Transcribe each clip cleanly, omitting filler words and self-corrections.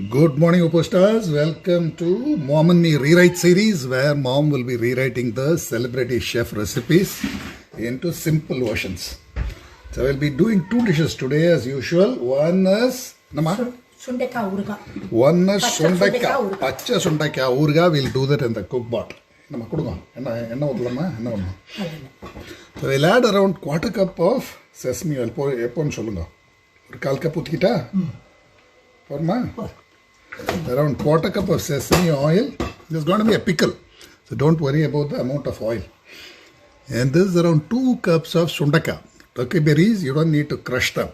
Good morning, Upostars. Welcome to Mom and Me Rewrite series, where Mom will be rewriting the celebrity chef recipes into simple versions. So we'll be doing two dishes today as usual. One is Sundaka urga. One is Sundaka. Pacha Sundaka urga. We'll do that in the cookbot. So we'll add around quarter cup of sesame oil. Around quarter cup of sesame oil. There's going to be a pickle, so don't worry about the amount of oil. And this is around 2 cups of sundaka. Turkey berries, you don't need to crush them.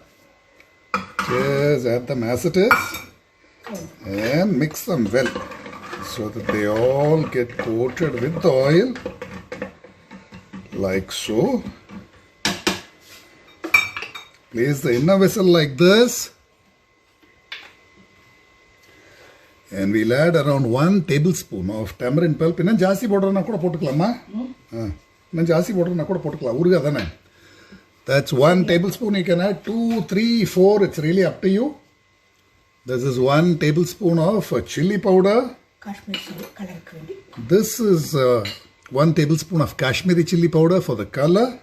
Just add them as it is and mix them well so that they all get coated with the oil like so. Place the inner vessel like this. And we'll add around 1 tablespoon of tamarind pulp. Inna jasti powder na kuda pottukalamma. Inna jasti powder na kuda pottukala. Urga dana. That's 1 tablespoon. You can add 2, 3, 4. It's really up to you. This is 1 tablespoon of chili powder. Kashmiri chili color. This is 1 tablespoon of Kashmiri chili powder for the color.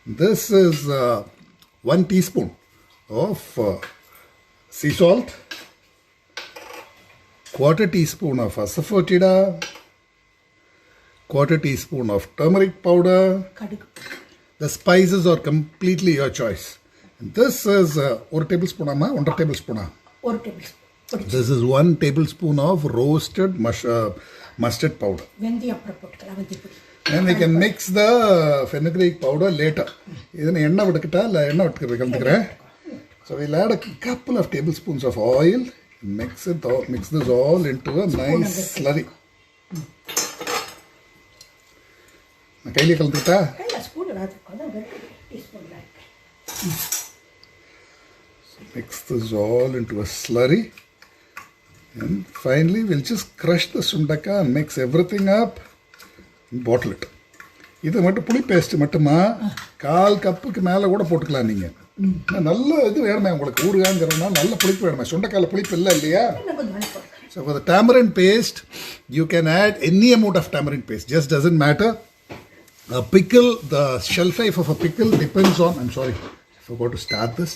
This is 1 teaspoon of sea salt. Quarter teaspoon of asafoetida, quarter teaspoon of turmeric powder. The spices are completely your choice. And this is 1 tablespoon, 1 tablespoon. 1 tablespoon. This is 1 tablespoon of roasted mustard powder. And we can mix the fenugreek powder later. So we'll add a couple of tablespoons of oil. Mix this all into a nice slurry. Mix this all into a slurry. And finally, we'll just crush the sundaka and mix everything up and bottle it. This is puli paste. 1 cup மேல கூட போட்டுக்கலாம் நீங்க. நல்ல இது வேணுமே உங்களுக்கு ஊறுகாய்ங்கறதுனா நல்ல புளிப்பு வேணுமே. சுண்டக்காயில புளிப்பு இல்ல இல்லையா? So for the tamarind paste, you can add any amount of tamarind paste. Just doesn't matter. A pickle, the shelf life of a pickle depends on, I'm sorry, I forgot to start this.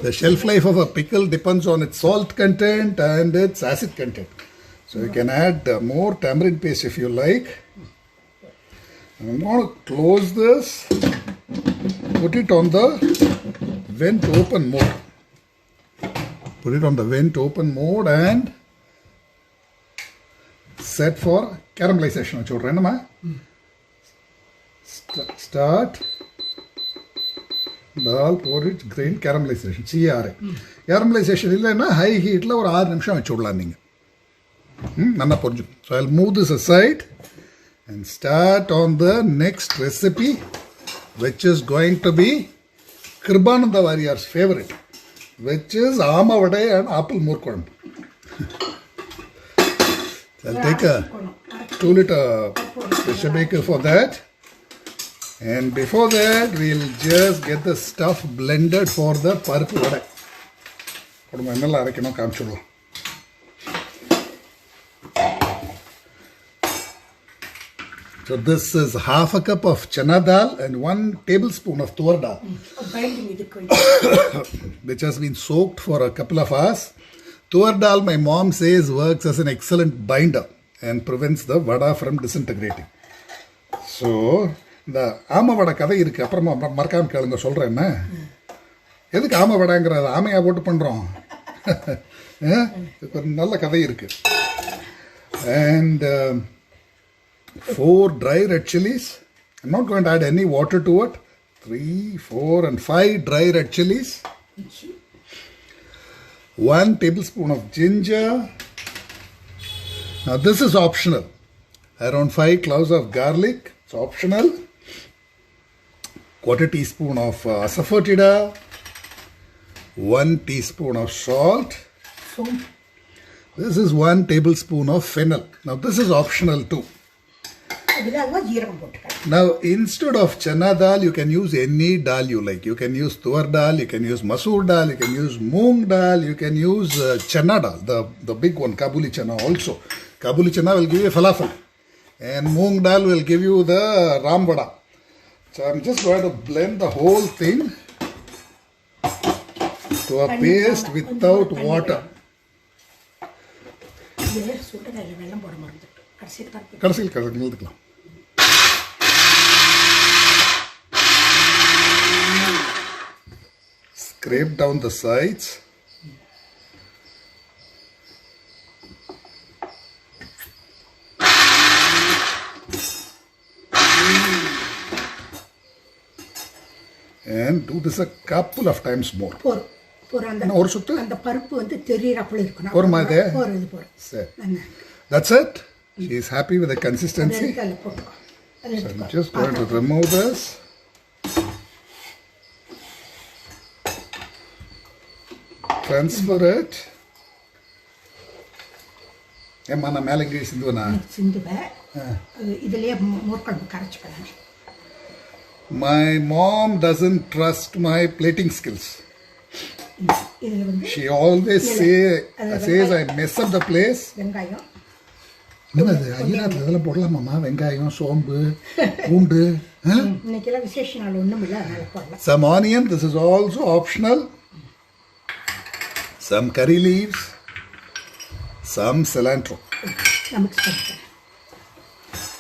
The shelf life of a pickle depends on its salt content and its acid content. So you can add more tamarind paste if you like. I'm going to close this, put it on the vent open mode. Put it on the vent open mode and set for caramelization. Start dal porridge grain caramelization. Caramelization is high heat or 6 நிமிஷம் வெச்சுடலாம் நீங்க. நல்லா பொரிஞ்சு. So I'll move this aside and start on the next recipe, which is going to be Kribananda Warrior's favorite, which is Amavadai and apple moorkolam. So I'll take a 2-liter pressure maker for that. And before that, we'll just get the stuff blended for the paruppu vadai. So this is half a cup of chana dal and 1 tablespoon of tur dal, which has been soaked for a couple of hours. Tur dal, my mom says, works as an excellent binder and prevents the vada from disintegrating. So the ஆமை வடை கதை இருக்கு, அப்புறமா மறக்காம கேளுங்க சொல்றேன். எதுக்கு ஆமை வடைங்கிறது? ஆமையா போட்டு பண்றோம். ஒரு நல்ல கதை இருக்கு. And 4 dry red chilies. I'm not going to add any water to it. 3, 4 and 5 dry red chilies. 1 tablespoon of ginger. Now this is optional. Around 5 cloves of garlic. It's optional. 1/4 teaspoon of asafoetida. 1 teaspoon of salt. This is 1 tablespoon of fennel. Now this is optional too. அதில் அதுவும் ஜீரகம் போட்டுக்கலாம். Now, instead of chana dal, you can use any dal you like. You can use tuar dal, you can use masoor dal, you can use moong dal, you can use chana dal, the big one, Kabuli chana also. Kabuli chana will give you falafel. And moong dal will give you the rambada. So I'm just going to blend the whole thing to a paste without water. இது சுண்டக்காயில் வெள்ளம் போட மறந்துட்டு கடைசியில் பருப்பு கடைசியில் கலந்துக்கலாம். Scrape down the sides. And do this a couple of times more. போரும் போரும் அந்த என்ன ஒரு சுத்து? அந்த பருப்பு வந்து தெரியறப்பல இருக்கணும். போருமா இது? போரும் இது போரும். சரி. நல்லா. That's it. She is happy with the consistency. அதில் போட்டுக்கோ. அதை So I'm எடுத்துக்கோ. just going to remove this. Transfer it. ஏம்மா நான் மேலே கீழ் சிந்துவனா? சிந்துவை இதுலேயே மோர்க்குழம்பு கரைச்சிக்கலாம். My mom doesn't trust my plating skills. இதில் வந்து She always says I mess up the place. வெங்காயம் என்னது ஐயனாத்துல இதெல்லாம் போடலாமாம்மா? வெங்காயம், சோம்பு, பூண்டு. இன்னைக்கெல்லாம் விசேஷ நாள் ஒன்றும் இல்லை, அதனால போடலாம். Some onion, this is also optional. Some curry leaves. Some cilantro. நான் மிக்ஸ் பண்ணிக்கிறேன்.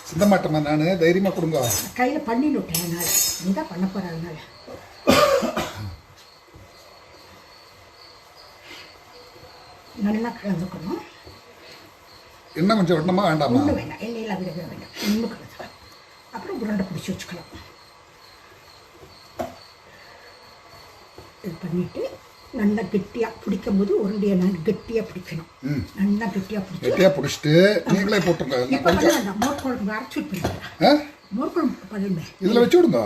சிந்த மாட்டேம்மா நான், தைரியமாக கொடுங்க. கையில் பண்ணின்னு விட்டேன், அதனால நீ தான் பண்ண போகிற, அதனால நல்லா கலந்துக்கணும். என்ன கொஞ்சம் விடணுமா வேண்டாமா? ஒன்றும் வேண்டாம், எண்ணெயெல்லாம் விடவே வேண்டாம், ஒன்றும் கலந்துக்கலாம். அப்புறம் உருண்டை பிடிச்சி வச்சுக்கலாம். இது பண்ணிவிட்டு நல்லா கெட்டியாக பிடிக்கும் போது உருண்டையை கெட்டியாக பிடிக்கணும். நல்லா கெட்டியாக பிடிச்சி கெட்டியாக பிடிச்சிட்டு நீங்களே போட்டுருங்க. இப்போ பண்ண வேண்டாம், மோர் குழம்பு அரைச்சி விட்டுருங்க. மோர் குழம்பு பண்ணுமே இதில் வச்சு விடுங்க.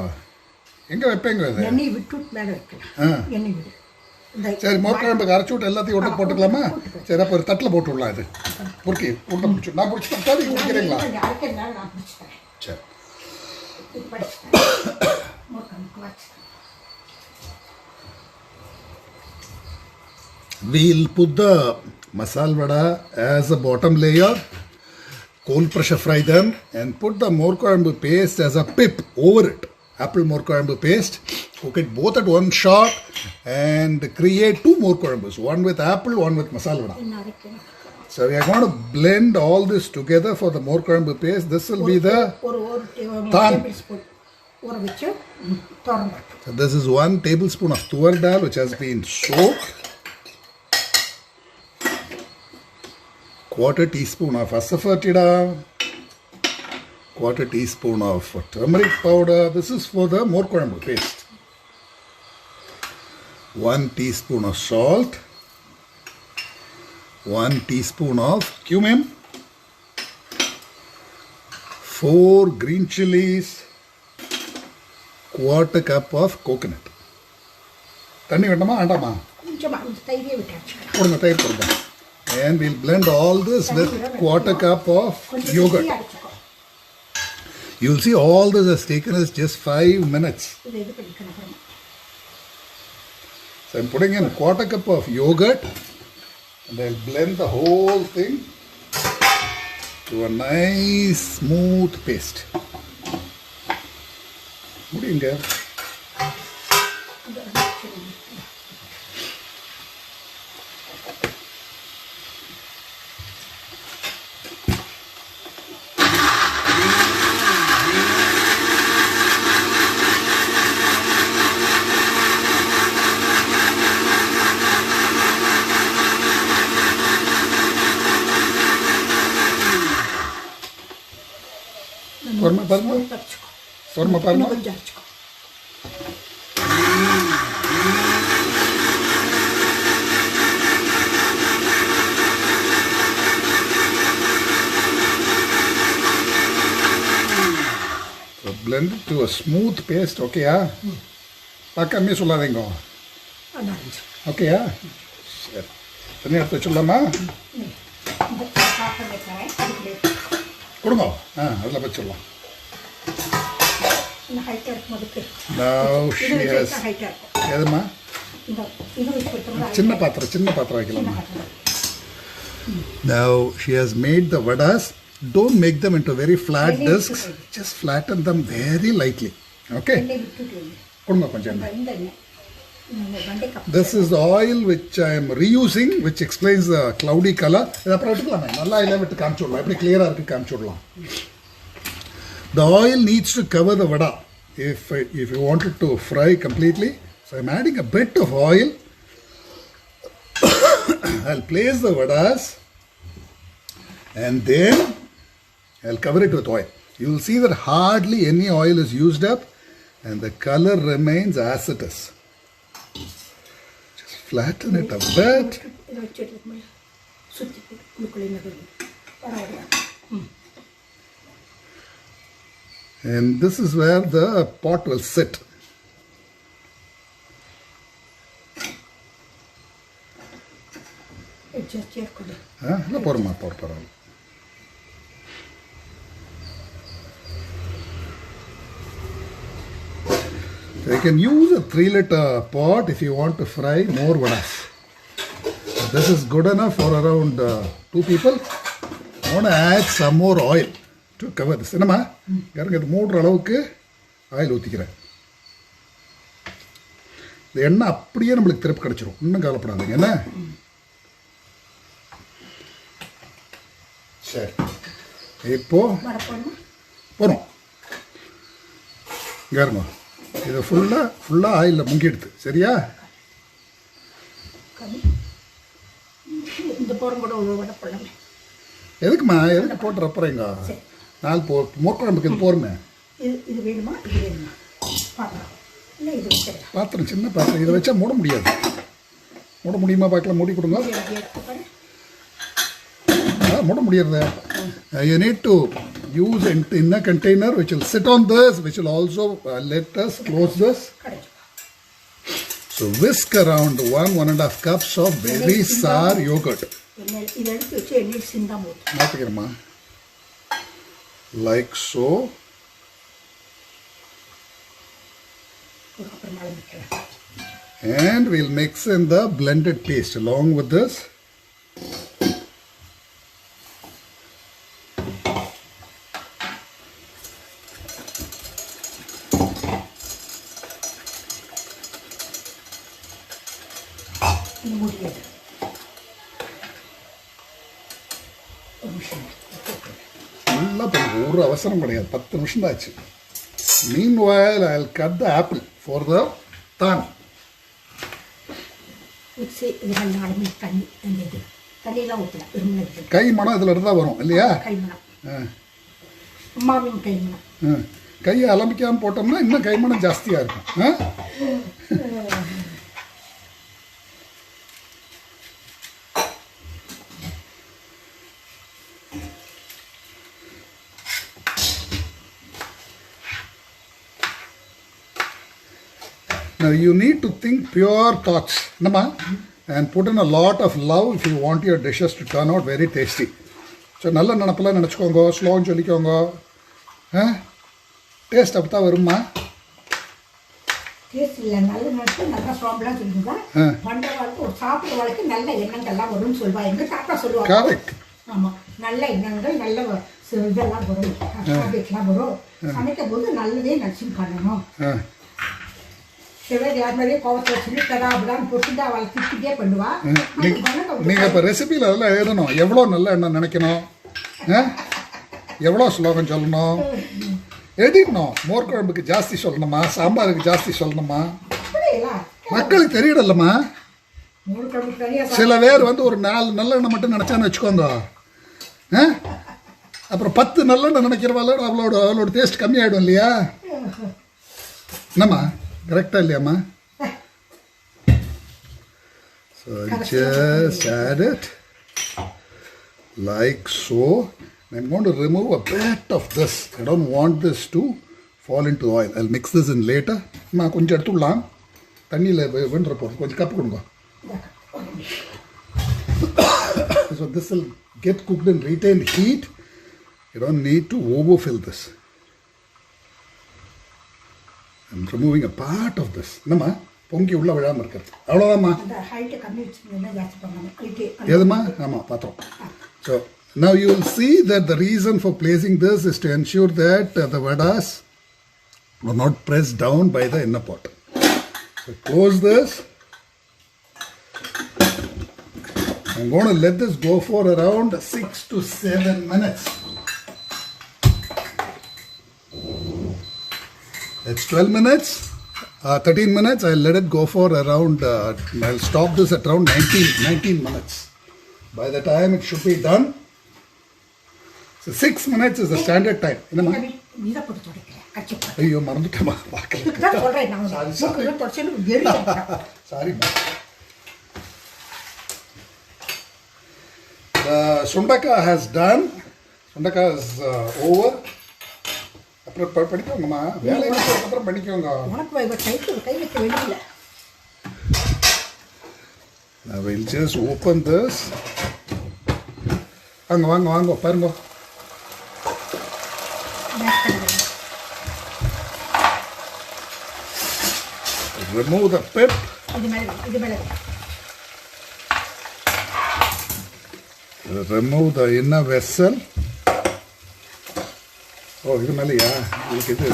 எங்கே வைப்பேங்க இது? எண்ணெய் விட்டு மேலே வைக்கலாம். எண்ணெய் விடு. சரி, மோர் குழம்புக்கு அரைச்சி விட்டு எல்லாத்தையும் ஒன்று போட்டுக்கலாமா? சரி, அப்போ ஒரு தட்டில் போட்டு விடலாம். இது பொறுக்கி உருண்டை பிடிச்சி நான் பிடிச்சி தட்டா நீங்கள் பிடிக்கிறீங்களா? அரைக்கிறதுனால நான் பிடிச்சி தரேன். சரி. இது படிச்சுட்டேன். மோர் குழம்புக்கு வச்சு We'll put the masala vada as a bottom layer, cold pressure fry them, and put the morkorambu paste as a pip over it. Apple morkorambu paste. Cook it both at one shot and create two morkorambus, one with apple, one with masala vada. இன்னும் அரைக்கணும். So we are going to blend all this together for the morkorambu paste. This will be the ஒரு Tan. Table spoon ஊற வச்சு தோரம்பருப்பு. So this is 1 tablespoon of tuar dal which has been soaked. Quarter teaspoon of asafoetida, quarter teaspoon of turmeric powder. This is for the morkorambu paste. 1 teaspoon of salt, 1 teaspoon of cumin, 4 green chilies, quarter cup of coconut. தண்ணி வேண்டாமா வேண்டாமா? கொஞ்சமாக இந்த தயிரே விட்டு அரைச்சிக்கலாம். போடுங்க, தயிர் போடுங்க. And we'll blend all this with quarter cup of yogurt. You'll see all this has taken us just 5 minutes. இதை இது பண்ணிக்கணும் அப்புறமா. So I'm putting in quarter cup of yogurt and I'll blend the whole thing to a nice smooth paste. முடியுங்க. பொறுமை பாருங்க, அரைச்சிக்கோ. பொறுமை பாருங்க. இன்னும் கொஞ்சம் அரைச்சிக்கோ. So blend it to a smooth paste, ஓகேயா? பார்க்காமே சொல்லாதீங்க, அது அரைச்சி. ஓகேயா? சரி, தண்ணி எடுத்து வச்சுடலாமா? இந்த பாத்திரம் வைக்கிறேன். அதுக்குள்ளே கொடுங்க. அதில் வச்சிடலாம். இன்னும் ஹைட்டாக இருக்கும் அதுக்கு Now she இது has வச்சா ஹைட்டாக இருக்கும் எதுமா இந்த இது வச்சு கொடுத்தோம்னா சின்ன பாத்திரம் வைக்கலாமா. Now she has made the vadas. Don't make them into very flat discs. Just flatten them very lightly. Okay? எண்ணெய் விட்டுட்டு கொடுங்க கொஞ்சம் எண்ணெய். இந்த எண்ணெய் இந்த வெண்டைக்காய் This is the oil which I am reusing, which explains the cloudy color. இதை அப்புறம் எடுத்துக்கலாமே, நல்லா இல்லை விட்டு காமிச்சு விடலாம், எப்படி கிளியராக இருக்குது காமிச்சு விடலாம். The oil needs to cover the vada if you want it to fry completely. So I'm adding a bit of oil. I'll place the vadas and then I'll cover it with oil. You will see that hardly any oil is used up and the color remains as it is. Just flatten it a bit. இதை வச்சுட்டு சுற்றி உள்ளுக்குள்ளே வர And this is where the pot will sit. சேர்க்கணும் இல்லை போகிறோம்மா பரவாயில்ல. So you can use a 3-liter pot if you want to fry more vadas. This is good enough for around 2 people. I want to add some more oil to cover this. என்னம்மா யாருங்க இது மூடுற அளவுக்கு oil ஊற்றிக்கிறேன். இந்த எண்ணெய் அப்படியே நம்மளுக்கு திருப்பி கிடச்சிரும், இன்னும் கவலைப்படாதீங்க என்ன. சரி இப்போ போகிறோம். இங்கே இருங்க, இது ஃபுல்லாக ஆயிலில் முங்கிடுது சரியா. இந்த போரம் கூட ஒரு வடை போடலாமே. எதுக்குமா எதுக்கு போட்டு ரப்புறீங்க, 4 மோர்க்குழம்புக்கு இது போருமே. இது வேணுமா இது வேணுமா பாத்திரம் இல்லை இது வச்சிடலாம். பாத்திரம் சின்ன பாத்திரம், இதை வச்சா மூட முடியாது. மூட முடியுமா பார்க்கலாம், மூடி கொடுங்க. மூட முடியாது. You need to use in a container which will sit on this, which will also let us close this. So whisk around 1.5 cups of very sour yogurt. இதை எடுத்து வச்சு எண்ணெய் சிந்தாம மாற்றிக்கிறேம்மா, like so. And we'll mix in the blended paste along with this. ஒரு அவசரம் கிடையாது, 10 நிமிஷம் தான் ஆச்சு. Meanwhile, I'll cut the apple for the tan. கை மனம் இதில் இருந்தால் வரும் இல்லையா. கையை அலம்பிக்காமல் போட்டோம்னா இன்னும் கை மனம் ஜாஸ்தியாக இருக்கும். Now you need to think pure thoughts, Nama, and put in a lot of love if you want your dishes to turn out very tasty. So நல்ல நினப்பெல்லாம் நினச்சிக்கோங்க, ஸ்லோன்னு சொல்லிக்கோங்க. டேஸ்ட் அப்போ தான் வருமா. டேஸ்ட் இல்லை, நல்ல நினச்சி நல்லா ஸ்ட்ராங்லாம் சொல்லுங்க. பண்ணுற வாழ்க்கை ஒரு சாப்பிட்ற வாழ்க்கை நல்ல எண்ணங்கள்லாம் வரும்னு சொல்லுவாங்க. எங்கள் தாத்தா சொல்லுவாங்க. கரெக்ட். ஆமாம், நல்ல எண்ணங்கள் நல்ல இதெல்லாம் வரும், ஹாபிட்லாம் வரும். சமைக்கும் போது நல்லதே நினச்சி பண்ணணும். நீங்கள் இப்போ ரெசிபியில் அதெல்லாம் எழுதணும். எவ்வளோ நல்ல எண்ணெய் நினைக்கணும், எவ்வளோ ஸ்லோகம் சொல்லணும், எழுதிடணும். மோர் குழம்புக்கு ஜாஸ்தி சொல்லணுமா, சாம்பாருக்கு ஜாஸ்தி சொல்லணுமா, மக்களுக்கு தெரியடல்லம்மா. சில பேர் வந்து ஒரு 4 நல்லெண்ணெய் மட்டும் நினச்சான்னு வச்சுக்கோங்க, அப்புறம் 10 நல்லெண்ணெய் நினைக்கிறவாள் அவளோட டேஸ்ட் கம்மியாயிடும் இல்லையா. என்னம்மா கரெக்டா இல்லையாம்மா. So just add it like so. I'm going to remove a bit of this. I don't want this to fall into the oil. I'll mix this in later. நான் கொஞ்சம் எடுத்துடலாம், தண்ணியில் வென்ற போகிறோம். கொஞ்சம் கப்பு கொடுங்க. So this will get cooked and retain heat. You don't need to overfill this. I'm removing a part of this. என்னம்மா பொங்கி உள்ள விழாமல் இருக்கிறது அவ்வளோதாம்மா. அந்த ஹைட்டு கம்மி வச்சுருந்தா ஜாஸ்தி பண்ணணும். ஹைட்டு எதுமா ஆமாம் பாத்திரம். So now you will see that the reason for placing this is to ensure that the vadas are not pressed down by the inner pot. So close this. I'm going to let this go for around 6 to 7 minutes. It's 12 minutes, 13 minutes. I'll let it go for around, I'll stop this at around 19 minutes. By the time it should be done, so 6 minutes is the standard time. இதை போட்டு துடைக்கிறேன். கட்சி ஐயோ மறந்துட்டேம்மா பார்க்கல. இதுக்கு தான் சொல்கிறேன் நான் தொடச்சு எரிக்கிறேன். Sorry. The sundaka has done. Sundaka is over. அப்புறம் படிக்கோங்கம்மா வேலை அப்புறம் படிக்கோங்க. உனக்கு கை வைக்க வேண்டியதில்ல. I will just open this. வாங்க பாருங்க. Remove the pip. இது மேலே remove the inner vessel. இது மேலையா இது.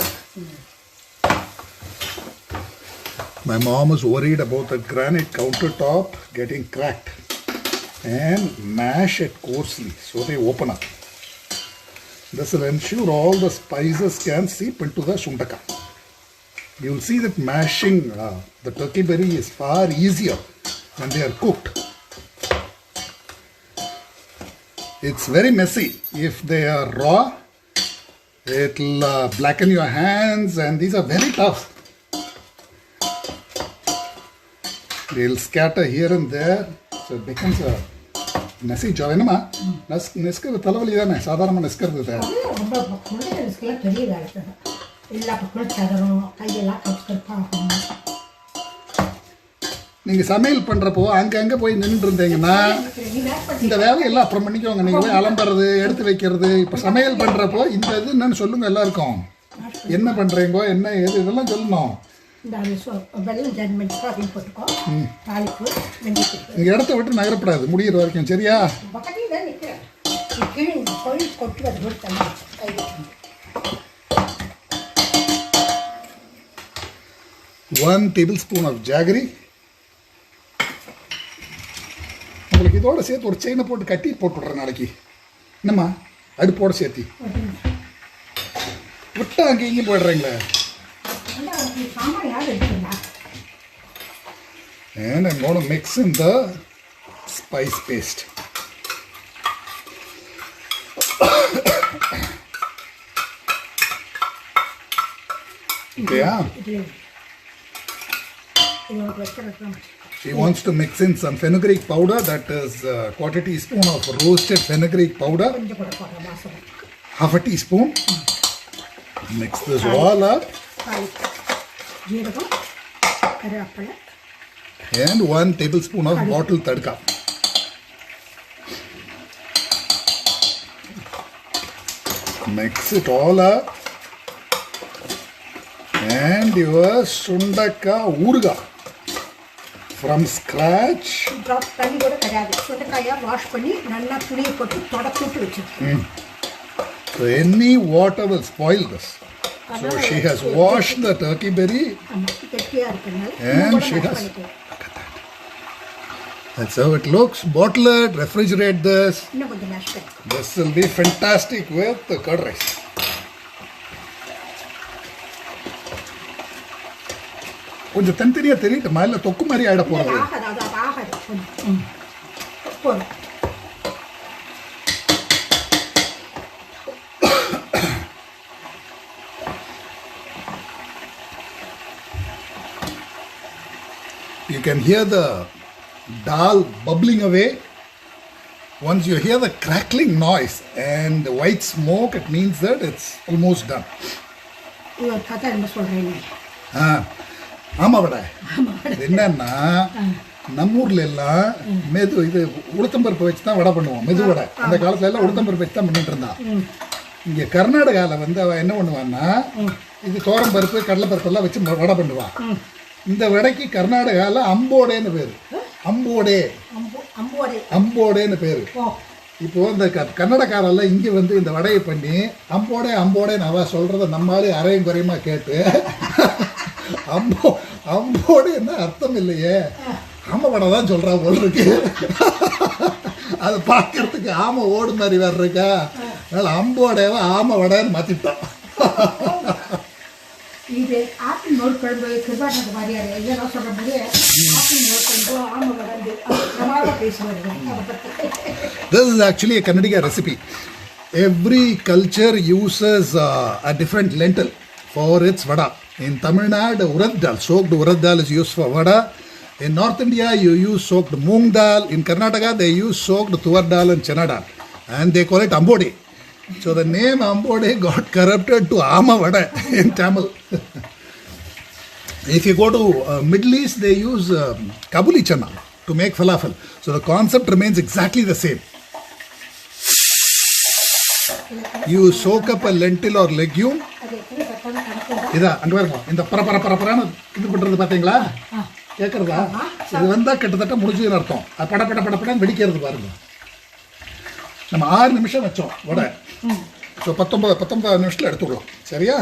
My mom is worried about the granite countertop getting cracked and mash it coarsely so they open up. This will ensure all the spices can seep into the sundaka. You will see that mashing the turkey berry is far easier when they are cooked. It's very messy. If they are raw, it'll blacken your hands, and these are very tough. They'll scatter here and there, so it becomes a messy job. என்னம்மா நெஸ்கிறது தலைவலி தானே சாதாரணமாக நெஸ்கிறது தான். ரொம்ப குழந்தை நெஸ்கெல்லாம் பெரிய வேலை தான். எல்லா பக்கம் சதரும் கையெல்லாம் கற்றுக்கணும். நீங்கள் சமையல் பண்ணுறப்போ அங்கே போய் நின்று இருந்தீங்கன்னா இந்த வேலையெல்லாம் அப்புறம் பண்ணிக்கோங்க. நீங்கள் போய் அலம்புறது எடுத்து வைக்கிறது. இப்போ சமையல் பண்ணுறப்போ இந்த இது என்னன்னு சொல்லுங்கள் எல்லாருக்கும். என்ன பண்ணுறீங்கோ என்ன ஏது இதெல்லாம் சொல்லணும். நீங்கள் இடத்த விட்டு நகரப்படாது முடிகிற வரைக்கும். சரியா? One tablespoon of jaggery. உங்களுக்கு இதோட சேர்த்து ஒரு செயினை போட்டு கட்டி போட்டுடுறேன் நாளைக்கு. என்னம்மா அடுப்போட சேர்த்தி விட்டா அங்கே இங்கேயும் போயிடுறீங்களே. And I'm going to mix in the spice paste. Yeah. She wants to mix in some fenugreek powder. That is a quarter teaspoon of roasted fenugreek powder. Half a teaspoon. Mix this all up. And 1 tablespoon of bottle tadka. Mix it all up. And your sundaka urga from scratch. தண்ணி கூட கிடையாது. சுண்டக்காயை wash பண்ணி நல்லா துணியை போட்டு தொடச்சுட்டு வச்சிருக்கேன். So any water will spoil this. So she has washed the turkey berry and she has. That's how it looks. Bottle it, refrigerate this. This will be fantastic with the curd rice. கொஞ்சம் தனித்தனியாக தெரியட்டுமா இல்லை தொக்கு மாதிரி ஆகிட போகிறது. You can hear the dal bubbling away. Once you hear the crackling noise and the white smoke, it means that it's almost done. ஆமாம் விட என்னன்னா நம்ம ஊர்ல எல்லாம் இது உளுத்தம்பருப்பு வச்சு தான் வடை பண்ணுவோம். மெது வடை அந்த காலத்துல எல்லாம் உளுத்தம்பருப்பு வச்சு தான் பண்ணிட்டு இருந்தான். இங்கே கர்நாடகாவில் வந்து அவள் என்ன பண்ணுவான்னா இது தோரம் பருப்பு கடலை பருப்பெல்லாம் வச்சு வடை பண்ணுவான். இந்த வடைக்கு கர்நாடகாவில் அம்போடேன்னு பேர். அம்போடே அம்போடேன்னு பேர். இப்போது இந்த கன்னடக்காரெல்லாம் இங்கே வந்து இந்த வடையை பண்ணி அம்போடேன்னு அவள் சொல்கிறத நம்மளாலே அரையும் குறையுமா கேட்டு அம்போடேன்னா அர்த்தம் இல்லையே, ஆமை வடை தான் சொல்கிறா போல் இருக்கு. அது பார்க்கறதுக்கு ஆமை ஓடு மாதிரி வேறு இருக்கா, அதனால் அம்போடேவை ஆமை வடைன்னு மாற்றிட்டான். இது ஆப்பிள் நோட் குழம்பு கிருபானந்த மாதிரியாரு இதெல்லாம் சொல்ற போது ஆப்பிள் நோட் குழம்பு ஆமை வளர்ந்து பிரமாதம் பேசுவாரு அதை பற்றி. This is actually a Kannadiga recipe. Every culture uses a different lentil for its vada. In Tamil Nadu, urad dal, soaked urad dal is used for vada. In North India, you use soaked moong dal. In Karnataka, they use soaked tuvar dal and chana dal. And they call it ambode. So the name ambode got corrupted to ama vada in Tamil. If you go to Middle East, they use kabuli chana to make falafel. So the concept remains exactly the same. You soak up a lentil or legume. இதா அங்கே பாருங்க, இந்த பரப்பரன்னு இது பண்ணுறது பார்த்தீங்களா, கேட்குறதா? இது வந்தால் கிட்டத்தட்ட முடிஞ்சதுன்னு அர்த்தம். அது படப்படன்னு வெடிக்கிறது பாருங்க. நம்ம 6 நிமிஷம் வச்சோம் வடை. ஸோ 19 நிமிஷத்தில் எடுத்துக்கிறோம். சரியா?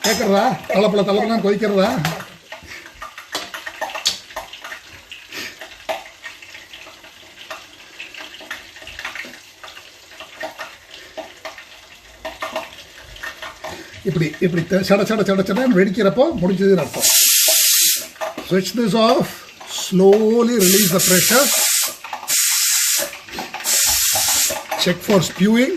கேட்குறதா? தலைப்பலாம் கொதிக்கிறதா? இப்படி சட வெடிக்கிறப்போ முடிஞ்சதுன்னு அர்த்தம். Switch this off. Slowly release the pressure. Check for spewing.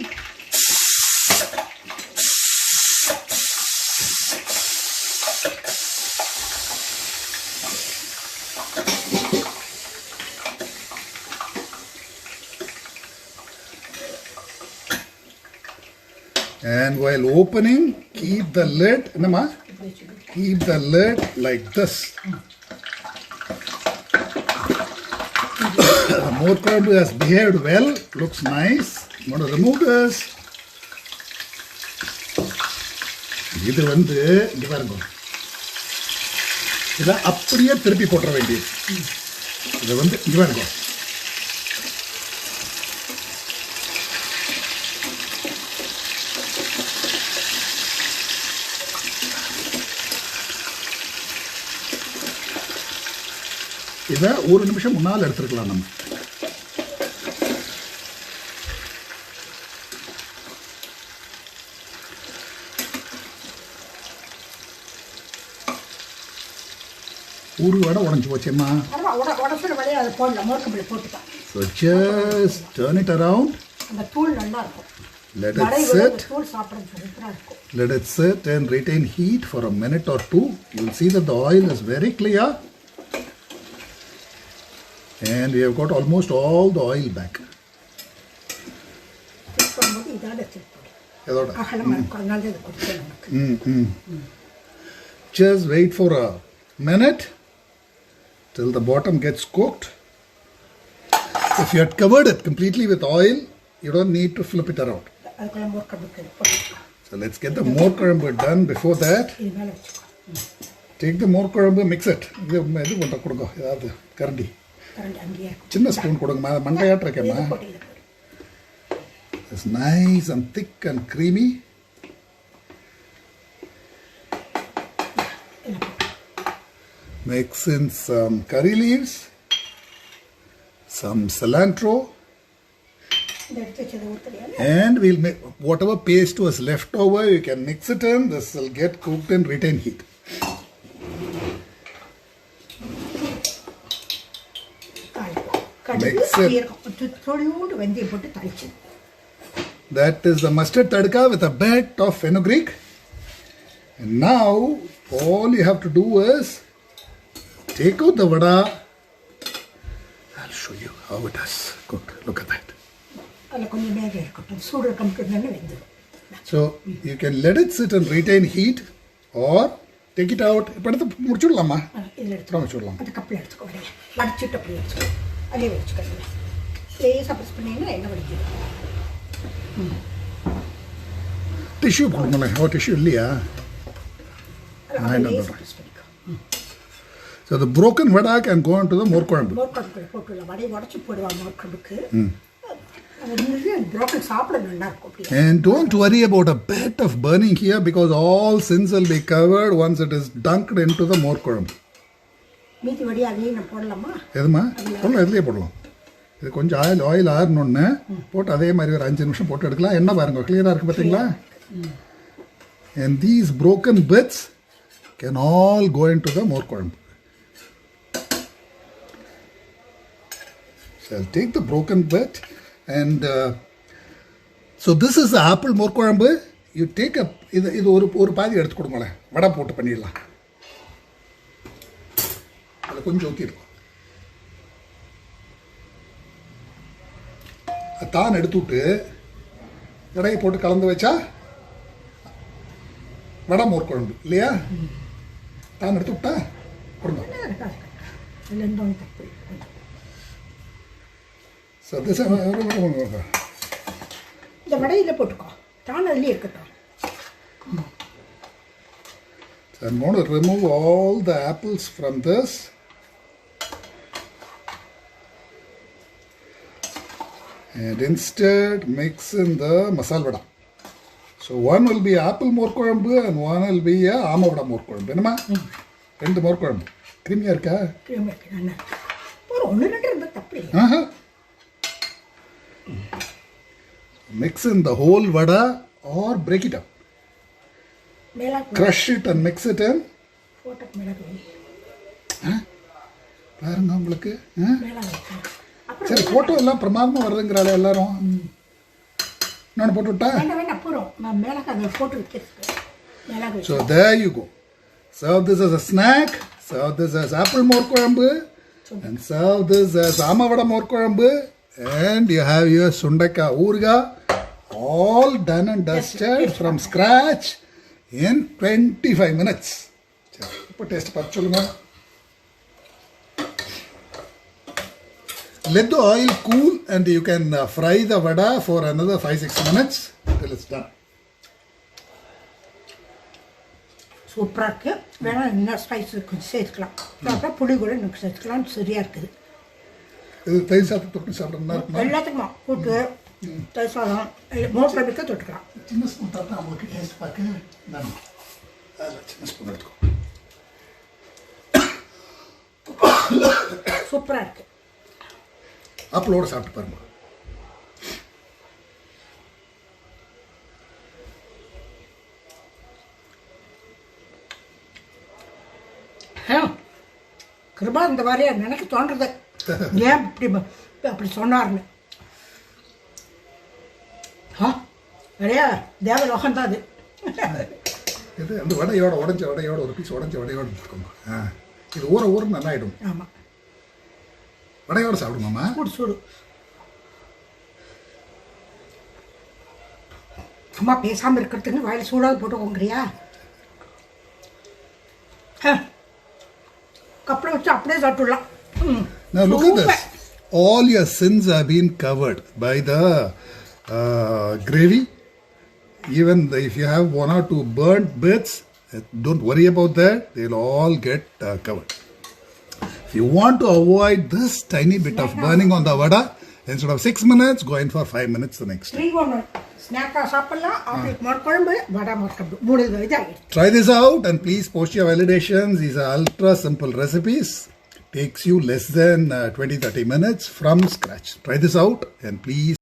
And while opening, keep the lid like this. The more kulambu has behaved well, looks nice. I'm going to remove this. இது வந்து இங்க பாருங்க, இதை அப்படியே திருப்பி போட்டுற வேண்டியது. இதை வந்து இங்க பாருங்க, இதை 1 நிமிஷம் முன்னால் எடுத்துருக்கலாம் நம்ம. ஒரு வடை உடஞ்சி போச்சேம்மா. So just turn it around. Let it sit and retain heat for a minute or 2. You will see that the oil is very clear. And we have got almost all the oil back. Just wait for a minute till the bottom gets cooked. If you had covered it completely with oil, you don't need to flip it around. So let's get the more kulambu done. Before that, take the more kulambu, mix it. சின்ன spoon கொடுங்கம்மா, மண்டையாட்டு இருக்கேம்மா. It's nice and thick and creamy. Mix in some curry leaves, some cilantro, and we'll make whatever paste was left over, you can mix it in. This will get cooked and retain heat. Mix it. That is the mustard tadka with a bit of fenugreek. And now all you have to do is take out the vada. I'll show you how it is cooked. Look at that. So you can let it sit and retain heat or take it out. லேசாக press பண்ணிங்கன்னா எண்ணெய் வடிக்குது. Tissue போடுங்களேன். ஓ tissue இல்லையா? லேசாக press பண்ணிக்கோ. So the broken vada can go into the more குழம்பு. மோர் குழம்பு போட்டுடலாம். வடையை உடச்சி போடுவாங்க மோர் குழம்புக்கு. அது புரோக்கன் சாப்பிட நல்லா இருக்கும் அப்படியே. And don't worry about a bit of burning here because all sins will be covered once it is dunked into the more குழம்பு. மீதி வடி அதையும் நான் போடலாமா? எதுமா போடலாம், எதுலேயே போடலாம். இது கொஞ்சம் ஆயில் ஆறணுன்னு போட்டு அதே மாதிரி ஒரு 5 நிமிஷம் போட்டு எடுக்கலாம். என்ன பாருங்க கிளியராக இருக்குது பார்த்தீங்களா? And these broken bits can all go into the more குழம்பு. So I'll take the broken bit and so this is the apple more குழம்பு. You take a இது ஒரு பாதி எடுத்து கொடுங்களேன். வடை போட்டு பண்ணிடலாம். அதில் கொஞ்சம் ஊற்றிருக்கும். தான் எடுத்து விட்டு வடையை போட்டு கலந்து வச்சா வடை மோர் குழம்பு இல்லையா? தான் எடுத்து விட்டா கொடுங்க. இந்த வடையில் போட்டுக்கோ. தான் அதுலேயே இருக்கட்டும். So I'm going to remove all the apples from this. And instead mix in the masala vada. So one will be apple more குழம்பு and one will be ஆம வடை மோர் குழம்பு. என்னம்மா? 2 மோர் குழம்பு. கிருமியா இருக்கா? கிருமியா இருக்கு. நல்லா இருக்கு. ஒரு 1-2 இருந்தா தப்பு இல்லை. Mix in the whole vada or break it up. மிளகு Crush it and mix it in. போட்ட மிளகு பாருங்க உங்களுக்கு. மிளகு சரி ஃபோட்டோ எல்லாம் பிரமாதமாக வருதுங்கிறாள் எல்லாரும். நான் போட்டு விட்டா? வேண்டாம் அப்புறம் நான் மிளகு அதில் போட்டு வைக்கிறதுக்கு மிளகு. So there you go. Serve this as a snack. Serve this as apple more குழம்பு. And serve this as ஆம வடை மோர் குழம்பு. And you have your சுண்டைக்காய் ஊறுகாய் all done and dusted from scratch in 25 minutes. சரி இப்போ டேஸ்ட் பார்த்து சொல்லுங்க. Let the oil cool and you can fry the vada for another 5-6 minutes till it's done. சூப்பராக இருக்குது. வேணால் என்ன ஸ்பைஸ் கொஞ்சம் சேர்த்துக்கலாம். அப்புறம் புளி கூட எனக்கு சேர்த்துக்கலாம். சரியாக இருக்குது. இது தயிர் சாதம் தொட்டு சாப்பிட்றதுனா இருக்குமா? எல்லாத்துக்குமா கூட்டு தயிர் சாதம் மோர் குழம்புக்கு தொட்டுக்கலாம். சின்ன ஸ்பூன் தான் உங்களுக்கு டேஸ்ட் பார்க்க. நான் அதில் சின்ன ஸ்பூன் எடுத்துக்கோ. சூப்பராக இருக்குது. ஆப்பிளோடு சாப்பிட்டு பாருங்க. கிருபா இந்த மாதிரியா எனக்கு தோன்றது ஏன் அப்படி சொன்னார்னு. நிறையா தேவலோகம் தான் அது. இது அந்த வடையோட உடஞ்ச வடையோட ஒரு பீஸ் உடஞ்ச வடையோடு இருக்கோம். இது ஊற நல்லா ஆகிடும். ஆமாம் வடையோடு சாப்பிடுமாம்மா? சூடு. அம்மா பேசாமல் இருக்கிறதுக்கு வாயில் சூடாக போட்டுக்கோங்கிறியா? கப்பலை வச்சு அப்படியே சாப்பிட்டுடலாம். Now look at this. All your sins have been covered by the gravy. Even if you have 1 or 2 burnt bits, don't worry about that. They'll all get covered. If you want to avoid this tiny bit of burning on the vada, instead of 6 minutes, go in for 5 minutes the next day. ஸ்நாக்காக சாப்பிடலாம். Apple மோர் குழம்பு வடை மோர் குழம்பு 3 இதாகிடுச்சு. Try this out and please post your validations. These are ultra simple recipes. Takes you less than 20-30 minutes from scratch. Try this out and please